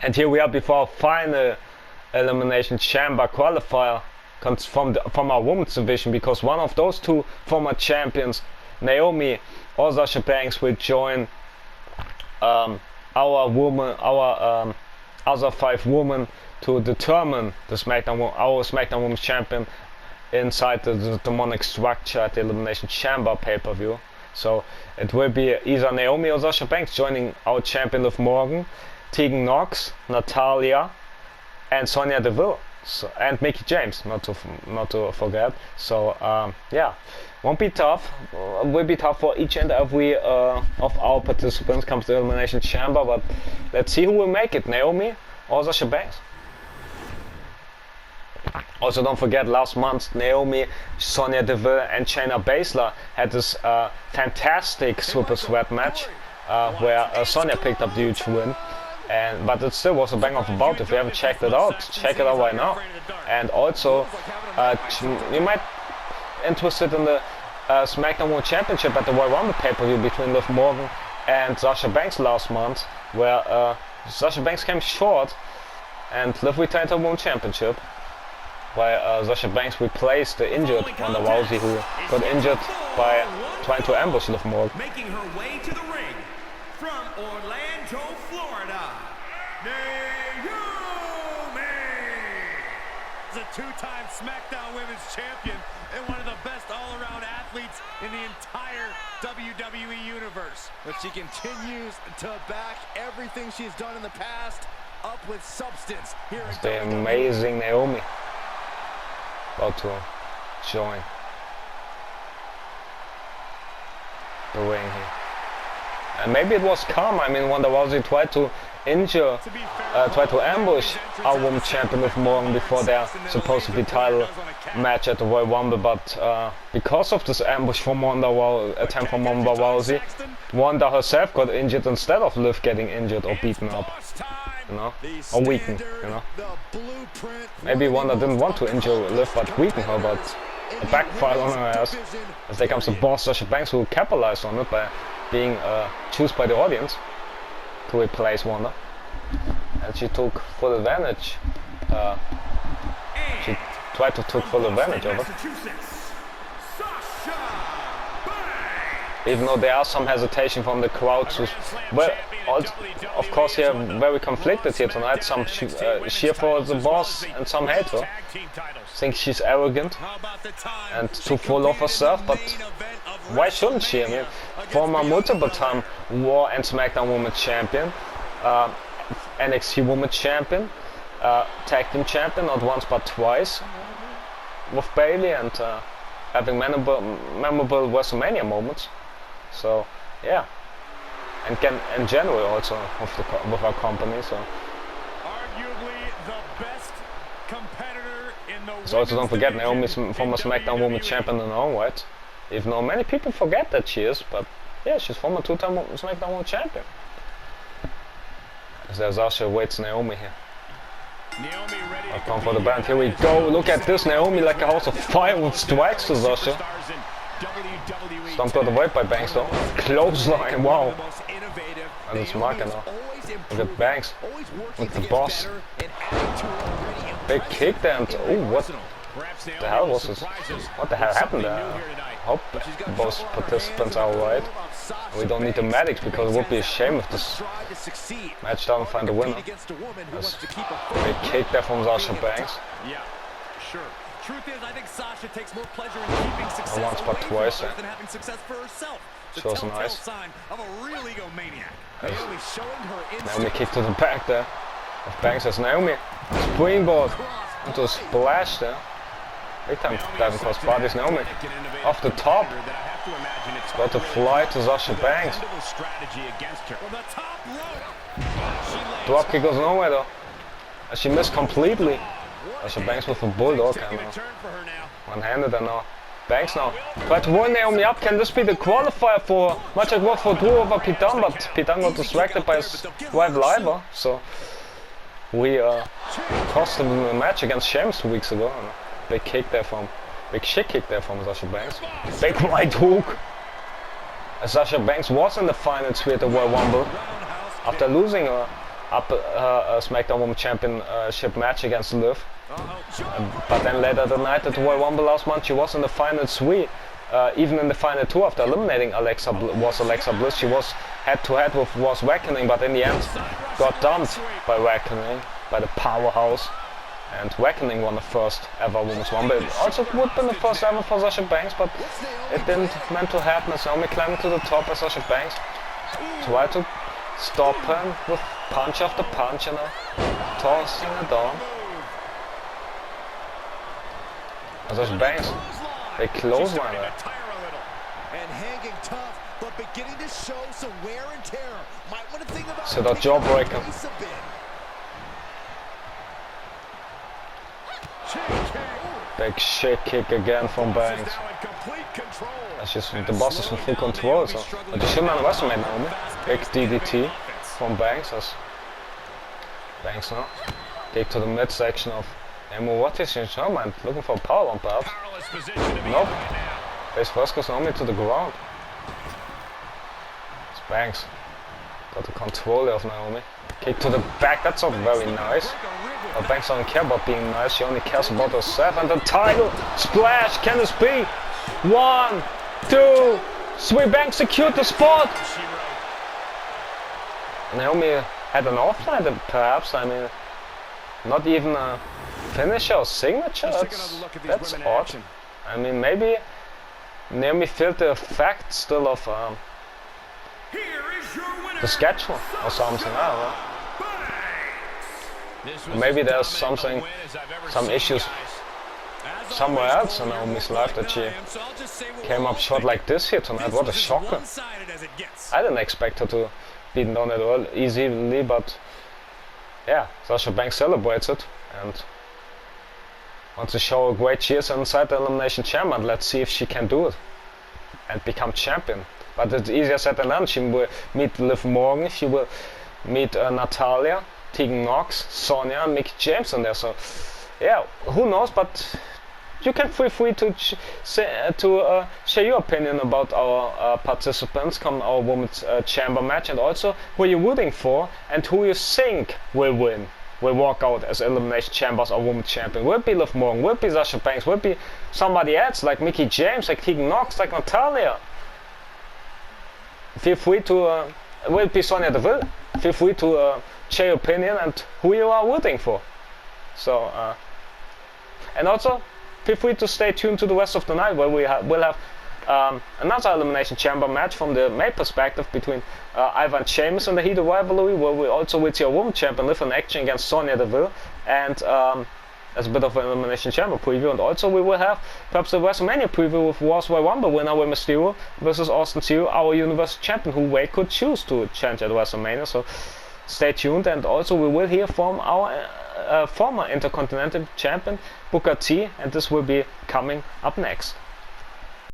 And here we are before our final Elimination Chamber qualifier comes from our women's division, because one of those two former champions, Naomi or Sasha Banks, will join our other 5 women to determine the our SmackDown Women's Champion inside the demonic structure at the Elimination Chamber pay-per-view. So it will be either Naomi or Sasha Banks joining our champion Liv Morgan, Tegan Knox, Natalya, and Sonya Deville, and Mickie James, not to forget. So yeah, won't be tough. Will be tough for each and every of our participants comes to Elimination Chamber. But let's see who will make it, Naomi or Sasha Banks. Also, don't forget, last month Naomi, Sonya Deville, and Shayna Baszler had this fantastic Super Sweat match where Sonya picked up the huge win. But it still was a bang of a bout. If you haven't checked it out, check it out right now. And also, you might be interested in the SmackDown World Championship at the Royal Rumble pay-per-view between Liv Morgan and Sasha Banks last month, where Sasha Banks came short and Liv retained her World Championship, while Sasha Banks replaced the injured Ronda Rousey, who got injured by trying to ambush Liv Morgan. Making her way to the ring from Orlando, Florida, Naomi! Is a 2-time SmackDown Women's Champion and one of the best all-around athletes in the entire WWE Universe. But she continues to back everything she's done in the past up with substance here in the amazing Naomi about to join the ring here. And maybe it was karma. I mean, Ronda Rousey tried to tried to ambush our women's champion Liv Morgan before their supposed to be title match at the Royal Rumble, but because of this ambush from attempt from Ronda Rousey, Ronda herself got injured instead of Liv getting injured or beaten up, you know, or weakened, you know. Maybe Ronda didn't want to injure Liv but weaken her, but it backfired on her ass, as there comes the boss Sasha Banks, who capitalized on it by being chosen by the audience to replace Ronda, and she took full advantage. She tried to take full advantage of it, even though there are some hesitation from the crowd. Well, of course, here very conflicted here tonight. Some cheer for the boss and some hate her. Think she's arrogant and too full of herself, but why shouldn't she? I mean, former multiple-time Raw and SmackDown Women's Champion, NXT Women's Champion, Tag Team Champion, not once but twice with Bayley, and having memorable WrestleMania moments. So yeah, and in general also with our company. So arguably the best competitor in the so also don't forget, Naomi's former SmackDown Women's Champion in her own right. Even though many people forget that she is, but yeah, she's former 2-time SmackDown World Champion. As there's Sasha waits Naomi here. I'll come for the band. Here we go. Look at this. Naomi like a house of fire with strikes to Sasha. Stomped out away by Banks though. Clothesline, wow. And it's marking now. Look at Banks with the boss. Big kick there, and oh, what the hell was this? What the hell happened there? I hope both participants are alright. We don't need the medics, because it would be a shame if this match doesn't find a winner. There's a big kick there from Sasha Banks. Yeah, sure. Truth is, I think Sasha takes more pleasure in keeping success once but twice than having success for herself. The shows telltale nice. sign of a real egomaniac. Naomi kick to the back there of Banks as Naomi springboard into a splash there. Big time diving cross bodies. Naomi off the top. It's got to fly to Sasha Banks. Drop kick goes nowhere though. As she missed completely. Sasha Banks with a bulldog and one-handed and now. Banks now. Try to roll Naomi up. Can this be the qualifier for much like what for Drew over Pete Dunne, but Pete Dunne got distracted by his rival Ivar. So we cost him in a match against Sheamus 2 weeks ago. Big kick there from Sasha Banks. Big right hook. As Sasha Banks was in the final three at the Royal Rumble after losing her SmackDown Women's Championship match against Liv. But then later that night at the Royal Rumble last month, she was in the final 3. Even in the final 2 after eliminating Alexa Bliss, she was head-to-head with Ross Reckoning, but in the end got dumped by Reckoning, by the powerhouse. And Reckoning won the first ever Women's Rumble. It also would have been the first ever for Sasha Banks, but it didn't meant to happen. As Naomi climbing to the top as Sasha Banks tried to stop him with punch after punch, you know, tossing it down. And Sasha Banks, they close one there. And hanging tough, but beginning to show some wear and tear. Might want to think about so that jawbreaker. Big shit kick again from Banks. That's just, the boss is in full control, so. But you shouldn't underestimate Naomi. Big DDT from Banks as Banks now. Kick to the midsection of Naomi. What is she? Oh man, looking for a powerbomb perhaps. Nope. Face first goes Naomi to the ground. It's Banks. Got the control of Naomi. Kick to the back, that's not very nice. But Banks doesn't care about being nice, she only cares about herself. And the title splash, can this be? 1, 2, 3, Banks secured the spot! Naomi had an offline perhaps, I mean, not even a finisher or signature, that's odd. I mean, maybe Naomi felt the effect still of the schedule or something, I don't know. Maybe there's something, some issues somewhere else in Naomi's life that she came up short like this here tonight. What a shocker. I didn't expect her to beat down at all easily, but yeah, Sasha Banks celebrates it and wants to show how great she is inside the Elimination Chamber. And let's see if she can do it and become champion. But it's easier said than done. She will meet Liv Morgan, she will meet Natalya, Tegan Knox, Sonya, and Mickie James in there. So yeah, who knows? But you can feel free to share your opinion about our participants come our Women's Chamber match, and also who you're rooting for and who you think will win, will walk out as Elimination Chambers or Women's Champion. Will it be Liv Morgan? Will it be Sasha Banks? Will it be somebody else like Mickie James, like Tegan Knox, like Natalya? Feel free to will it be Sonya Deville? Feel free to share your opinion and who you are rooting for. So and also feel free to stay tuned to the rest of the night, where we will have another Elimination Chamber match from the male perspective between Ivan and Sheamus in the heat of rivalry, where we also will see a Women's Champion Liv in action against Sonya Deville, and as a bit of an Elimination Chamber preview. And also we will have perhaps the WrestleMania preview with Royal Rumble winner Rey Mysterio versus Austin Theory, our Universal Champion, who Way could choose to challenge at WrestleMania. So stay tuned. And also we will hear from our former Intercontinental Champion Booker T, and this will be coming up next.